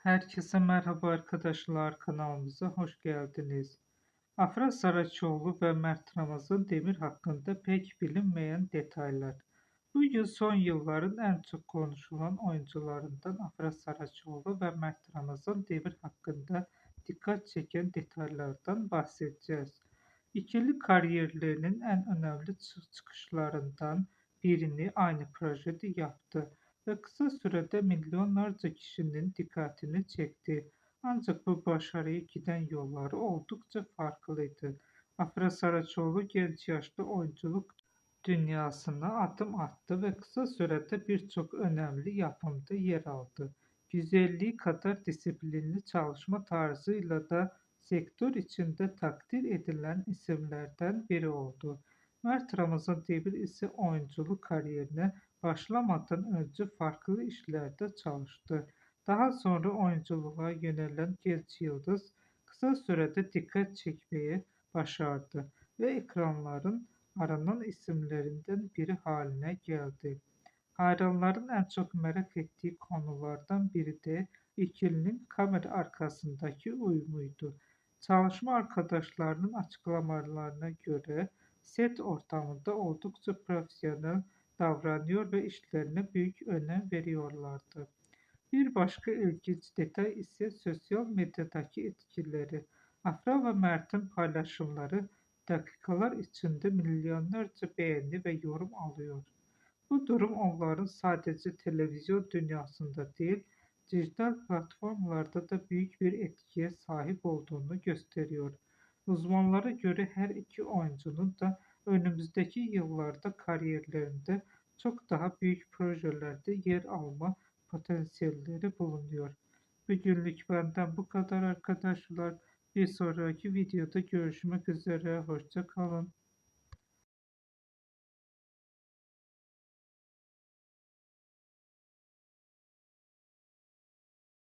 Herkese merhaba arkadaşlar, kanalımıza hoş geldiniz. Afra Saraçoğlu ve Mert Ramazan Demir hakkında pek bilinmeyen detaylar. Bu yıl son yılların en çok konuşulan oyuncularından Afra Saraçoğlu ve Mert Ramazan Demir hakkında dikkat çeken detaylardan bahsedeceğiz. İkili kariyerlerinin en önemli çıkışlarından birini aynı projede yaptı ve kısa sürede milyonlarca kişinin dikkatini çekti. Ancak bu başarıya giden yolları oldukça farklıydı. Afra Saraçoğlu genç yaşta oyunculuk dünyasına adım attı ve kısa sürede birçok önemli yapımda yer aldı. Güzelliği kadar disiplinli çalışma tarzıyla da sektör içinde takdir edilen isimlerden biri oldu. Mert Ramazan Demir ise oyunculuk kariyerine başlamadan önce farklı işlerde çalıştı. Daha sonra oyunculuğa yönelen genç yıldız kısa sürede dikkat çekmeyi başardı ve ekranların aranan isimlerinden biri haline geldi. Hayranların en çok merak ettiği konulardan biri de ikilinin kamera arkasındaki uyumuydu. Çalışma arkadaşlarının açıklamalarına göre set ortamında oldukça profesyonel davranıyor ve işlerine büyük önem veriyorlardı. Bir başka ilginç detay ise sosyal medyadaki etkileri. Afra ve Mert'in paylaşımları dakikalar içinde milyonlarca beğeni ve yorum alıyor. Bu durum onların sadece televizyon dünyasında değil, dijital platformlarda da büyük bir etkiye sahip olduğunu gösteriyor. Uzmanlara göre her iki oyuncunun da önümüzdeki yıllarda kariyerlerinde çok daha büyük projelerde yer alma potansiyelleri bulunuyor. Bugünlük benden bu kadar arkadaşlar. Bir sonraki videoda görüşmek üzere. Hoşça kalın.